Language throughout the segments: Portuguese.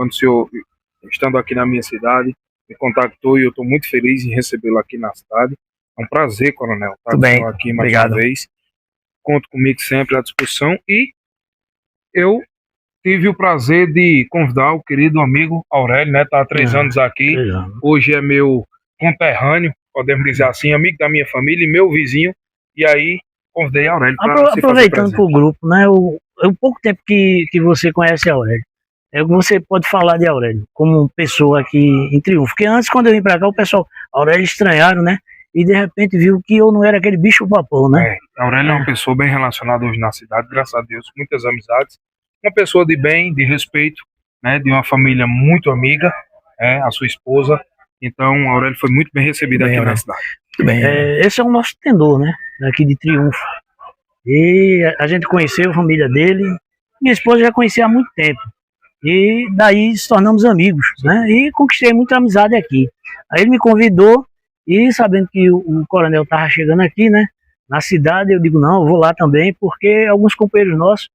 quando o senhor, estando aqui na minha cidade, me contactou e eu estou muito feliz em recebê-lo aqui na cidade. É um prazer, coronel, estar Tudo bem, aqui mais obrigado. uma vez. Conto comigo sempre à disposição e eu tive o prazer de convidar o querido amigo Aurélio, né? Está há 3 anos aqui. Hoje é meu conterrâneo, podemos dizer assim, amigo da minha família e meu vizinho. E aí convidei Aurélio para aproveitando para o grupo, né? O pouco tempo que você conhece Aurélio, é o que você pode falar de Aurélio como pessoa aqui em Triunfo. Porque antes, quando eu vim para cá, o pessoal, Aurélio, estranharam, né? E de repente viu que eu não era aquele bicho papão, né? Aurélio é uma pessoa bem relacionada hoje na cidade, graças a Deus, muitas amizades. Uma pessoa de bem, de respeito, né? De uma família muito amiga, a sua esposa. Então, Aurélio foi muito bem recebido aqui na cidade. Muito bem. Esse é o nosso tendor, né? Aqui de Triunfo. E a gente conheceu a família dele. Minha esposa já conhecia há muito tempo. E daí se tornamos amigos, né? E conquistei muita amizade aqui. Aí ele me convidou e sabendo que o coronel estava chegando aqui, né? Na cidade, eu digo, não, eu vou lá também, porque alguns companheiros nossos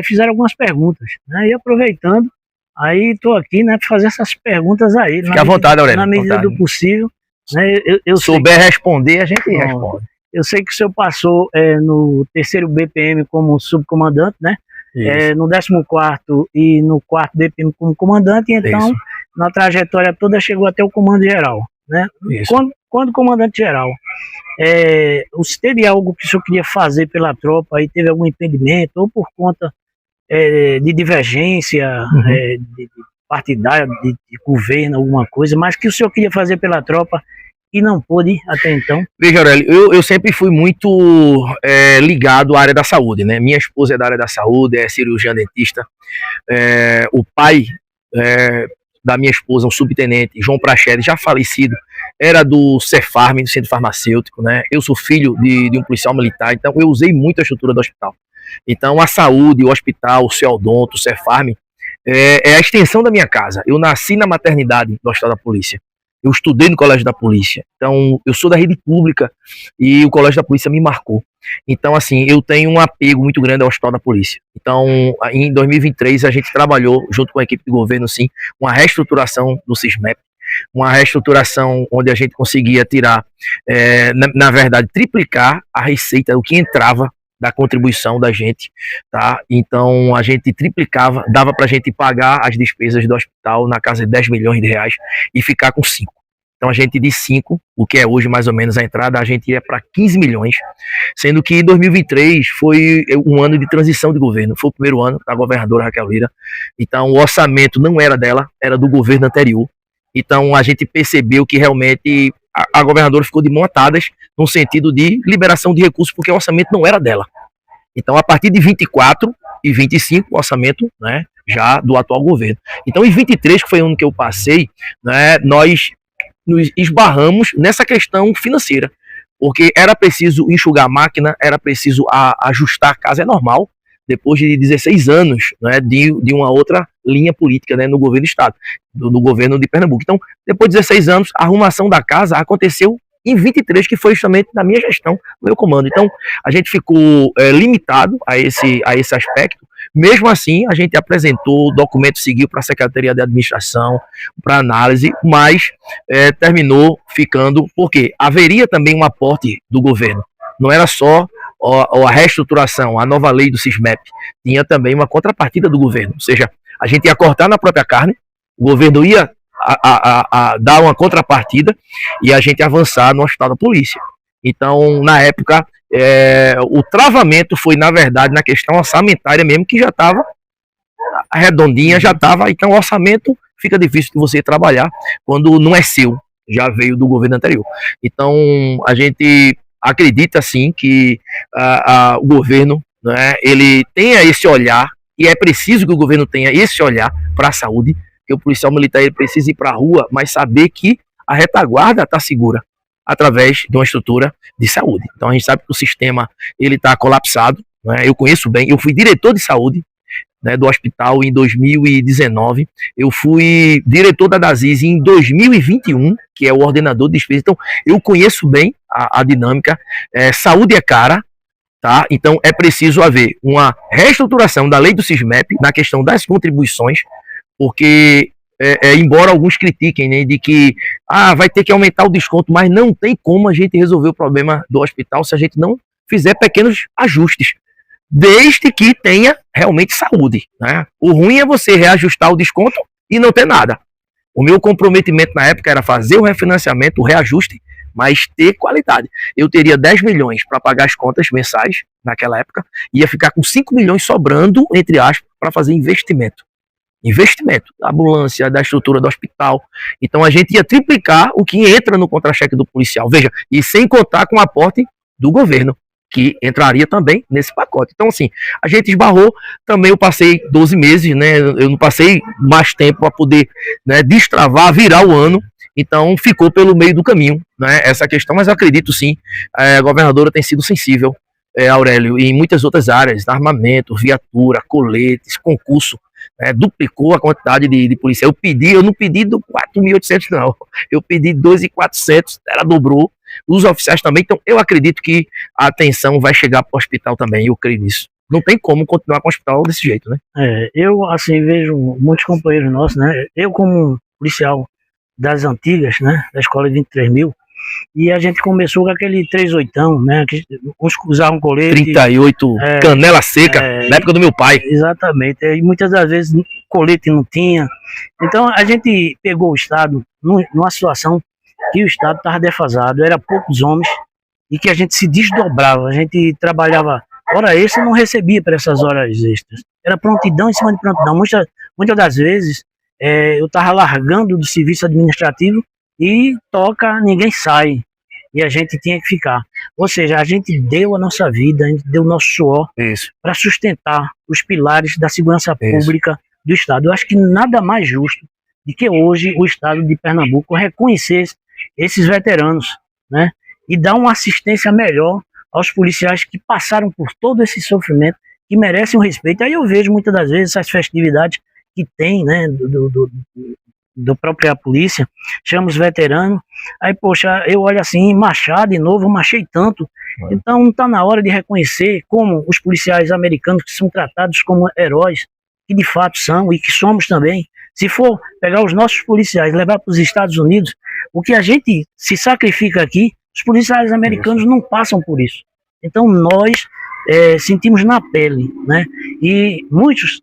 fizeram algumas perguntas, né? E aproveitando, aí estou aqui, né, para fazer essas perguntas a ele. Fique à vontade, Aurélio. Na medida do possível. Né? Se souber responder, a gente responde. Eu sei que o senhor passou no 3º BPM como subcomandante, né? No 14º e no 4º BPM como comandante, e então na trajetória toda chegou até o comando geral, né? Quando comandante geral, se teve algo que o senhor queria fazer pela tropa, aí teve algum impedimento, ou por conta de divergência de partidária, de governo, alguma coisa, mas que o senhor queria fazer pela tropa e não pôde até então? Veja, Aurélio, eu sempre fui muito ligado à área da saúde, né? Minha esposa é da área da saúde, é cirurgiã dentista. O pai da minha esposa, um subtenente, João Praxedes, já falecido, era do Cefarm, do Centro Farmacêutico, né? Eu sou filho de um policial militar, então eu usei muito a estrutura do hospital. Então a saúde, o hospital, o Ceodonto, o Cefarm, é a extensão da minha casa. Eu nasci na maternidade do Hospital da Polícia. Eu estudei no Colégio da Polícia. Então, eu sou da rede pública e o Colégio da Polícia me marcou. Então, assim, eu tenho um apego muito grande ao Hospital da Polícia. Então, em 2023, a gente trabalhou, junto com a equipe de governo, sim, uma reestruturação do SISMEP, uma reestruturação onde a gente conseguia tirar, na verdade, triplicar a receita, o que entrava da contribuição da gente, tá? Então a gente triplicava, dava pra gente pagar as despesas do hospital na casa de 10 milhões de reais e ficar com 5. Então a gente de 5, o que é hoje mais ou menos a entrada, a gente ia para 15 milhões, sendo que 2023 foi um ano de transição de governo, foi o primeiro ano da governadora Raquel Lira, então o orçamento não era dela, era do governo anterior. Então a gente percebeu que realmente a governadora ficou de mãos atadas no sentido de liberação de recursos, porque o orçamento não era dela. Então, a partir de 24 e 25, o orçamento, né, já do atual governo. Então, em 23, que foi o ano que eu passei, né, nós nos esbarramos nessa questão financeira, porque era preciso enxugar a máquina, era preciso ajustar a casa, é normal, depois de 16 anos, né, de uma outra linha política, né, no governo do estado, no governo de Pernambuco. Então, depois de 16 anos, a arrumação da casa aconteceu em 23, que foi justamente na minha gestão, no meu comando. Então, a gente ficou limitado a esse aspecto. Mesmo assim, a gente apresentou, o documento seguiu para a Secretaria de Administração, para análise, mas terminou ficando, porque haveria também um aporte do governo. Não era só a reestruturação, a nova lei do SISMEP, tinha também uma contrapartida do governo, ou seja, a gente ia cortar na própria carne, o governo ia dar uma contrapartida e a gente avançar no Hospital da Polícia. Então, na época, o travamento foi, na verdade, na questão orçamentária mesmo, que já estava redondinha, já estava, então o orçamento fica difícil de você trabalhar quando não é seu, já veio do governo anterior. Então, a gente acredita, sim, que o governo, né, ele tenha esse olhar, e é preciso que o governo tenha esse olhar para a saúde, que o policial militar ele precisa ir para a rua, mas saber que a retaguarda está segura através de uma estrutura de saúde. Então a gente sabe que o sistema ele está colapsado, né? Eu conheço bem, eu fui diretor de saúde, né, do hospital em 2019, eu fui diretor da DASIS em 2021, que é o ordenador de despesa. Então eu conheço bem a dinâmica. Saúde é cara, tá? Então é preciso haver uma reestruturação da lei do SISMEP na questão das contribuições, porque embora alguns critiquem, né, de que vai ter que aumentar o desconto, mas não tem como a gente resolver o problema do hospital se a gente não fizer pequenos ajustes, desde que tenha realmente saúde, né? O ruim é você reajustar o desconto e não ter nada. O meu comprometimento na época era fazer o refinanciamento, o reajuste, mas ter qualidade. Eu teria 10 milhões para pagar as contas mensais naquela época, ia ficar com 5 milhões sobrando, entre aspas, para fazer investimento da ambulância, da estrutura do hospital. Então a gente ia triplicar o que entra no contra-cheque do policial. Veja, e sem contar com o aporte do governo, que entraria também nesse pacote. Então assim, a gente esbarrou, também eu passei 12 meses, né, eu não passei mais tempo para poder, né, destravar, virar o ano, então ficou pelo meio do caminho, né, essa questão, mas eu acredito sim, a governadora tem sido sensível, Aurélio, em muitas outras áreas, armamento, viatura, coletes, concurso, duplicou a quantidade de policiais. Eu não pedi do 4.800 não, eu pedi 2.400, ela dobrou, os oficiais também, então eu acredito que a atenção vai chegar para o hospital também, eu creio nisso. Não tem como continuar com o hospital desse jeito, né? Eu, assim, vejo muitos companheiros nossos, né, eu como policial das antigas, né, da escola 23.000, e a gente começou com aquele 38, né, que uns usavam colete 38, canela seca, na época do meu pai. Exatamente, e muitas das vezes colete não tinha. Então a gente pegou o Estado numa situação que o Estado estava defasado, era poucos homens, e que a gente se desdobrava, a gente trabalhava hora extra e não recebia para essas horas extras. Era prontidão em cima de prontidão. Muitas das vezes eu estava largando do serviço administrativo e ninguém sai. E a gente tinha que ficar. Ou seja, a gente deu a nossa vida, a gente deu o nosso suor para sustentar os pilares da segurança pública do Estado. Eu acho que nada mais justo do que hoje o Estado de Pernambuco reconhecer esses veteranos, né, e dar uma assistência melhor aos policiais que passaram por todo esse sofrimento, que merecem o respeito. Aí eu vejo muitas das vezes essas festividades que tem, né, do própria polícia, chama os veteranos, aí poxa, eu olho assim, marchar de novo, eu marchei tanto, então não está na hora de reconhecer como os policiais americanos que são tratados como heróis, que de fato são e que somos também. Se for pegar os nossos policiais e levar para os Estados Unidos, o que a gente se sacrifica aqui, os policiais americanos não passam por isso. Então nós sentimos na pele, né? E muitos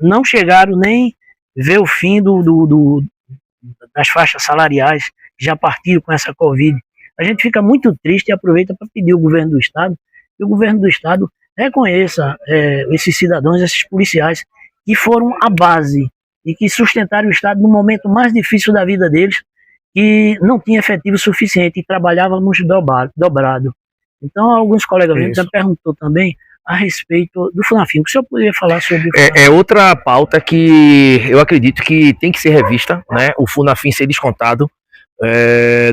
não chegaram nem ver o fim das faixas salariais, que já partiram com essa Covid. A gente fica muito triste e aproveita para pedir ao governo do Estado que o governo do Estado reconheça esses cidadãos, esses policiais que foram a base e que sustentaram o Estado no momento mais difícil da vida deles, que não tinha efetivo suficiente e trabalhávamos dobrado. Então, alguns colegas meus me perguntou também a respeito do FUNAFIM. O que o senhor poderia falar sobre o FUNAFIM? É outra pauta que eu acredito que tem que ser revista, né? O FUNAFIM ser descontado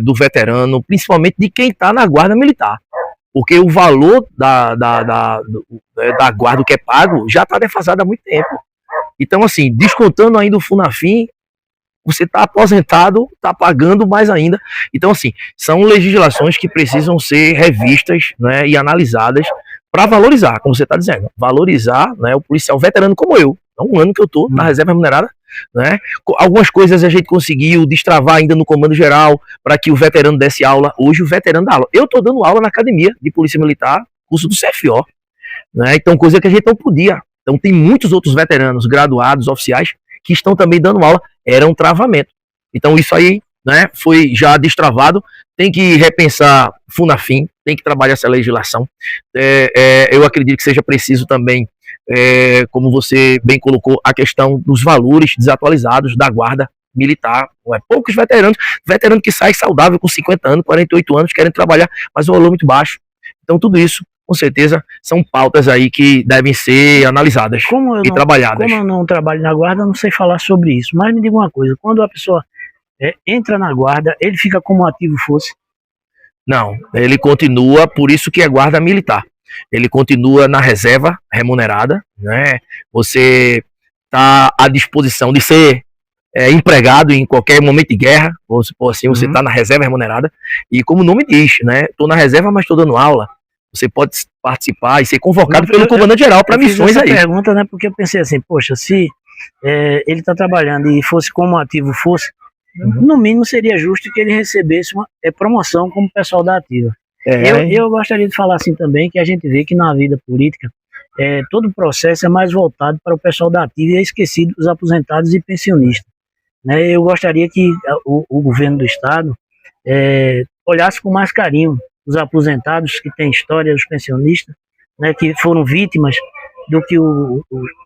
do veterano, principalmente de quem está na guarda militar. Porque o valor da guarda que é pago já está defasado há muito tempo. Então, assim, descontando ainda o FUNAFIM, você está aposentado, está pagando mais ainda. Então, assim, são legislações que precisam ser revistas, né, e analisadas para valorizar, como você está dizendo, valorizar, né, o policial veterano como eu. Há um ano que eu estou na reserva remunerada, né? Algumas coisas a gente conseguiu destravar ainda no comando geral para que o veterano desse aula. Hoje o veterano dá aula. Eu estou dando aula na academia de polícia militar, curso do CFO, né? Então, coisa que a gente não podia. Então, tem muitos outros veteranos, graduados, oficiais, que estão também dando aula. Era um travamento. Então, isso aí, né, foi já destravado. Tem que repensar FUNAFIM, tem que trabalhar essa legislação. Eu acredito que seja preciso também, como você bem colocou, a questão dos valores desatualizados da guarda militar. Poucos veteranos que saem saudável com 50 anos, 48 anos, querem trabalhar, mas o valor é muito baixo. Então, tudo isso, com certeza, são pautas aí que devem ser analisadas e trabalhadas. Como eu não trabalho na guarda, eu não sei falar sobre isso. Mas me diga uma coisa, quando a pessoa entra na guarda, ele fica como ativo fosse? Não, ele continua, por isso que é guarda militar. Ele continua na reserva remunerada, né? Você está à disposição de ser empregado em qualquer momento de guerra, ou se for assim, você está na reserva remunerada. E como o nome diz, né? Estou na reserva, mas estou dando aula. Você pode participar e ser convocado pelo comandante-geral para missões aí. Pergunta, né? Porque eu pensei assim, poxa, se ele está trabalhando e fosse como ativo fosse, no mínimo seria justo que ele recebesse uma promoção como pessoal da ativa. Eu gostaria de falar assim também, que a gente vê que na vida política todo o processo é mais voltado para o pessoal da ativa e é esquecido os aposentados e pensionistas. Né? Eu gostaria que o governo do estado olhasse com mais carinho os aposentados que têm história, os pensionistas, né, que foram vítimas do que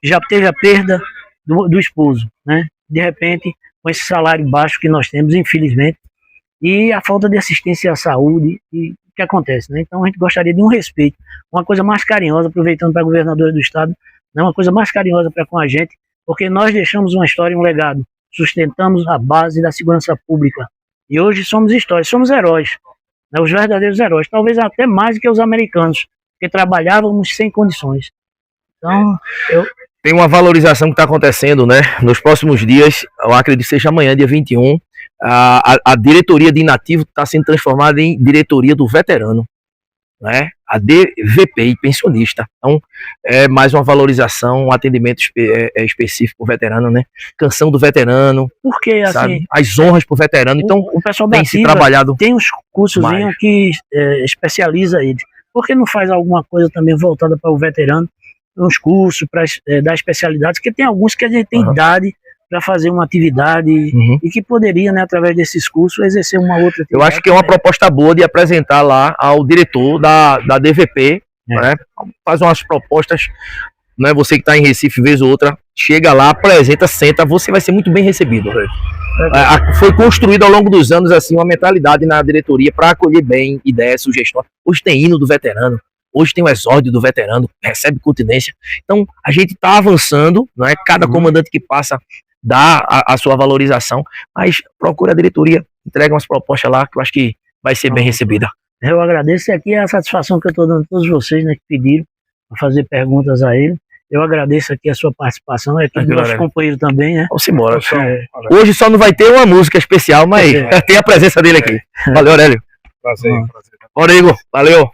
já teve a perda do esposo, né? De repente, com esse salário baixo que nós temos, infelizmente, e a falta de assistência à saúde, e o que acontece, né? Então a gente gostaria de um respeito, uma coisa mais carinhosa, aproveitando para a governadora do estado, né, uma coisa mais carinhosa para com a gente, porque nós deixamos uma história, um legado, sustentamos a base da segurança pública, e hoje somos histórias, somos heróis, né, os verdadeiros heróis, talvez até mais do que os americanos, porque trabalhávamos sem condições. Então, tem uma valorização que está acontecendo, né? Nos próximos dias, eu acredito que seja amanhã, dia 21, a diretoria de inativo está sendo transformada em diretoria do veterano, né? A DVP, pensionista. Então, é mais uma valorização, um atendimento específico para o veterano, né? Canção do veterano. Porque, assim, as honras para o veterano. Então, o pessoal da tem se trabalhado. Tem uns cursos que especializa eles. Por que não faz alguma coisa também voltada para o veterano? Uns cursos para dar especialidades, porque tem alguns que a gente tem idade para fazer uma atividade e que poderia, né, através desses cursos, exercer uma outra atividade. Eu acho que é uma proposta boa de apresentar lá ao diretor da DVP, né, faz umas propostas, né, você que está em Recife, vez ou outra, chega lá, apresenta, senta, você vai ser muito bem recebido. Foi construída ao longo dos anos assim uma mentalidade na diretoria para acolher bem ideias, sugestões. Hoje tem hino do veterano, hoje tem o exórdio do veterano, recebe continência. Então a gente está avançando, não é? Cada comandante que passa dá a sua valorização, mas procura a diretoria, entrega umas propostas lá que eu acho que vai ser bem recebida. Eu agradeço, e aqui é a satisfação que eu estou dando a todos vocês, né, que pediram para fazer perguntas a ele. Eu agradeço aqui a sua participação, aqui do nosso companheiro também, né? Vamos embora. Hoje só não vai ter uma música especial, mas tem a presença dele aqui. Valeu, Aurélio. Prazer. Bora, Igor. Valeu.